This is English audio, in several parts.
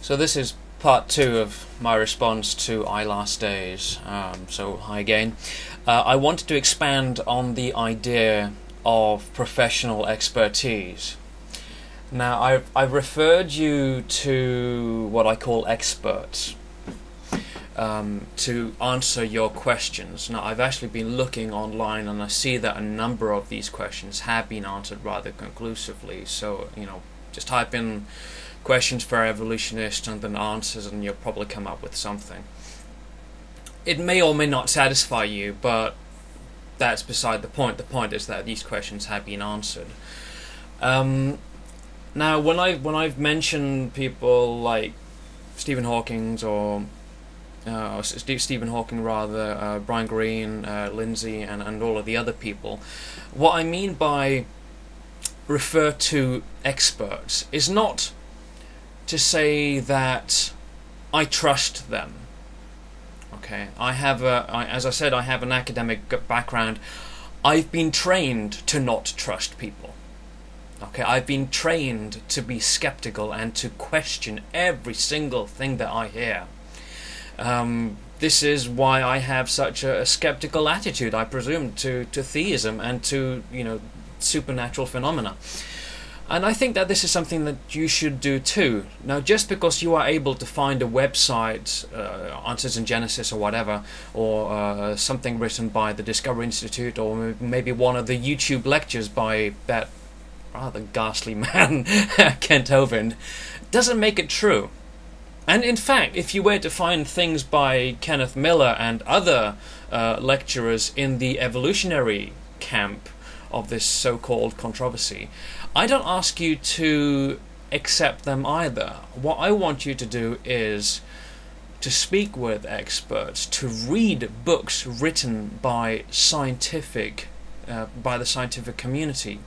So this is part 2 of my response to iLastDays. So hi again. I wanted to expand on the idea of professional expertise. Now I've referred you to what I call experts to answer your questions. Now I've actually been looking online and I see that a number of these questions have been answered rather conclusively. So just type in questions for evolutionists and then answers and you'll probably come up with something. It may or may not satisfy you, but that's beside the point. The point is that these questions have been answered. Now when I've mentioned people like Stephen Hawking Brian Greene, Lindsay and all of the other people, what I mean by refer to experts is not to say that I trust them. Okay, as I said, I have an academic background. I've been trained to not trust people. Okay, I've been trained to be skeptical and to question every single thing that I hear. This is why I have such a skeptical attitude, I presume, to theism and to supernatural phenomena. And I think that this is something that you should do too. Now, just because you are able to find a website, Answers in Genesis or whatever, or something written by the Discovery Institute, or maybe one of the YouTube lectures by that rather ghastly man, Kent Hovind, doesn't make it true. And in fact, if you were to find things by Kenneth Miller and other lecturers in the evolutionary camp of this so-called controversy, I don't ask you to accept them either. What I want you to do is to speak with experts, to read books written by the scientific community.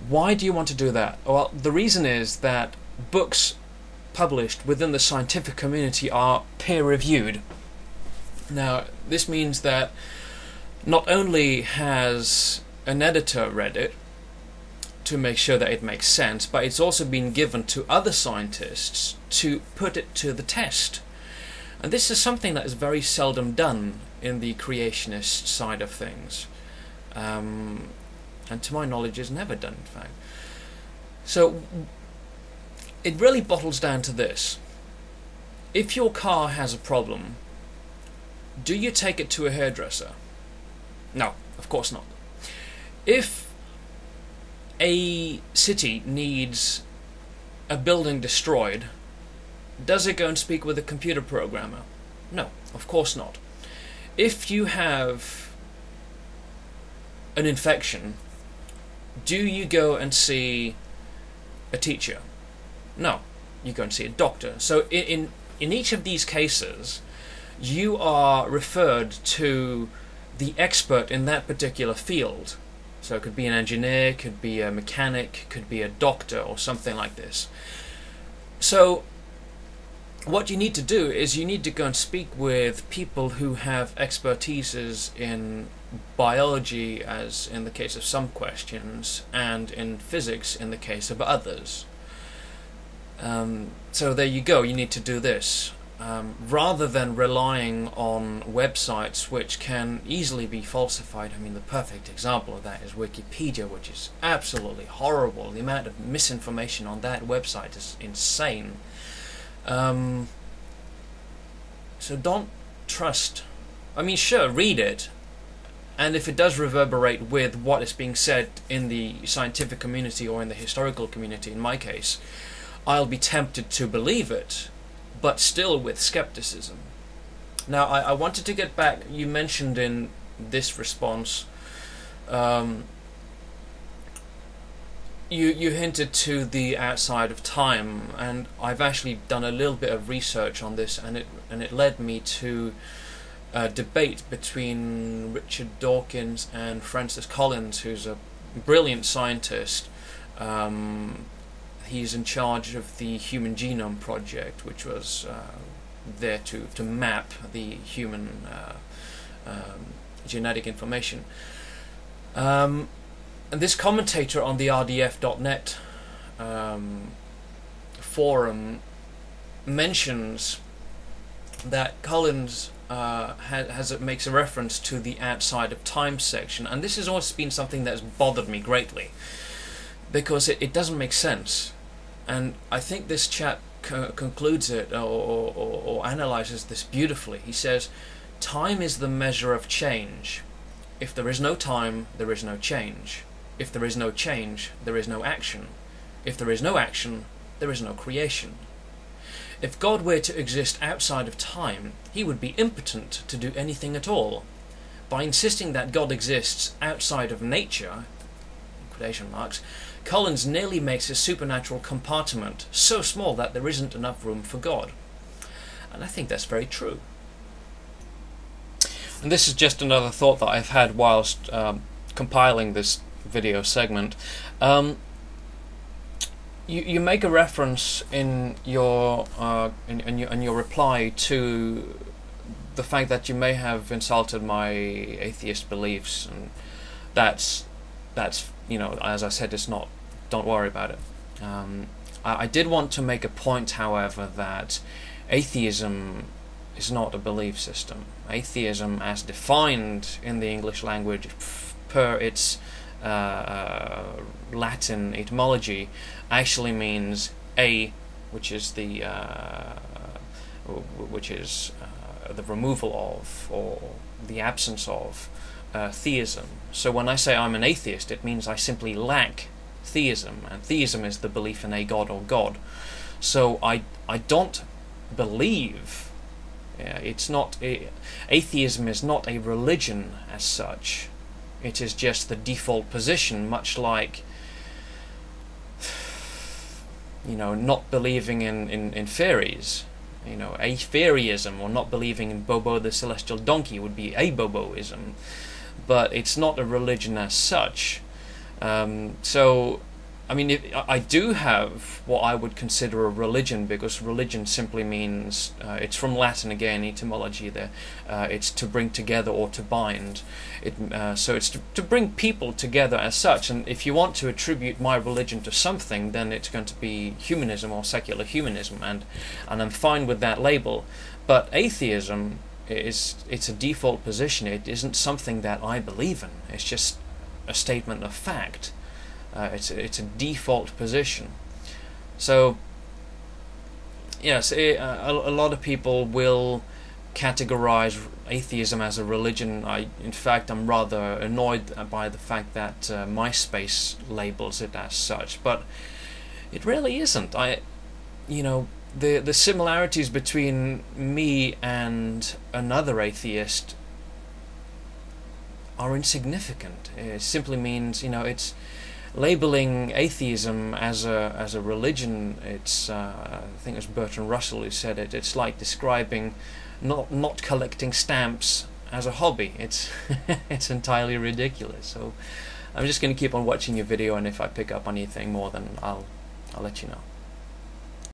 Why do you want to do that? Well, the reason is that books published within the scientific community are peer-reviewed. Now, this means that not only has an editor read it to make sure that it makes sense, but it's also been given to other scientists to put it to the test. And this is something that is very seldom done in the creationist side of things. And to my knowledge is never done, in fact. So it really bottles down to this. If your car has a problem, do you take it to a hairdresser? No, of course not. If a city needs a building destroyed, does it go and speak with a computer programmer? No, of course not. If you have an infection, do you go and see a teacher? No, you go and see a doctor. So in each of these cases, you are referred to the expert in that particular field. So it could be an engineer, could be a mechanic, could be a doctor or something like this. So what you need to do is you need to go and speak with people who have expertises in biology, as in the case of some questions, and in physics in the case of others. So there you go, you need to do this. Rather than relying on websites which can easily be falsified. I mean, the perfect example of that is Wikipedia, which is absolutely horrible. The amount of misinformation on that website is insane. So don't trust. I mean, sure, read it, and if it does reverberate with what is being said in the scientific community or in the historical community, in my case, I'll be tempted to believe it, but still with skepticism. Now, I wanted to get back, you mentioned in this response, you hinted to the outside of time, and I've actually done a little bit of research on this, and it led me to a debate between Richard Dawkins and Francis Collins, who's a brilliant scientist. He's in charge of the Human Genome Project, which was there to map the human genetic information. And this commentator on the RDF.net forum mentions that Collins makes a reference to the outside of time section, and this has always been something that has bothered me greatly, because it doesn't make sense. And I think this chap concludes it, or analyzes this beautifully. He says, time is the measure of change. If there is no time, there is no change. If there is no change, there is no action. If there is no action, there is no creation. If God were to exist outside of time, he would be impotent to do anything at all. By insisting that God exists outside of nature, in quotation marks, Collins nearly makes a supernatural compartment so small that there isn't enough room for God. And I think that's very true. And this is just another thought that I've had whilst compiling this video segment. You make a reference in your reply to the fact that you may have insulted my atheist beliefs, and that's you know, as I said, it's not. Don't worry about it. I did want to make a point, however, that atheism is not a belief system. Atheism, as defined in the English language per its Latin etymology, actually means which is the removal of, or the absence of, theism. So when I say I'm an atheist, it means I simply lack theism, and theism is the belief in a god or god. So I don't believe. It's not atheism is not a religion as such. It is just the default position, much like, you know, not believing in fairies. You know, a fairyism, or not believing in Bobo the celestial donkey, would be a Boboism, but it's not a religion as such. So, I mean, I do have what I would consider a religion, because religion simply means, it's from Latin again, etymology there, it's to bring together or to bind. So it's to bring people together as such, and if you want to attribute my religion to something, then it's going to be humanism or secular humanism, and I'm fine with that label. But atheism it's a default position. It isn't something that I believe in. It's just a statement of fact. It's a default position. So yes, a lot of people will categorize atheism as a religion. In fact, I'm rather annoyed by the fact that MySpace labels it as such, but it really isn't. The similarities between me and another atheist are insignificant. It simply means, it's labeling atheism as a religion. It's I think it was Bertrand Russell who said it. It's like describing not collecting stamps as a hobby. It's it's entirely ridiculous. So I'm just going to keep on watching your video, and if I pick up anything more, then I'll let you know.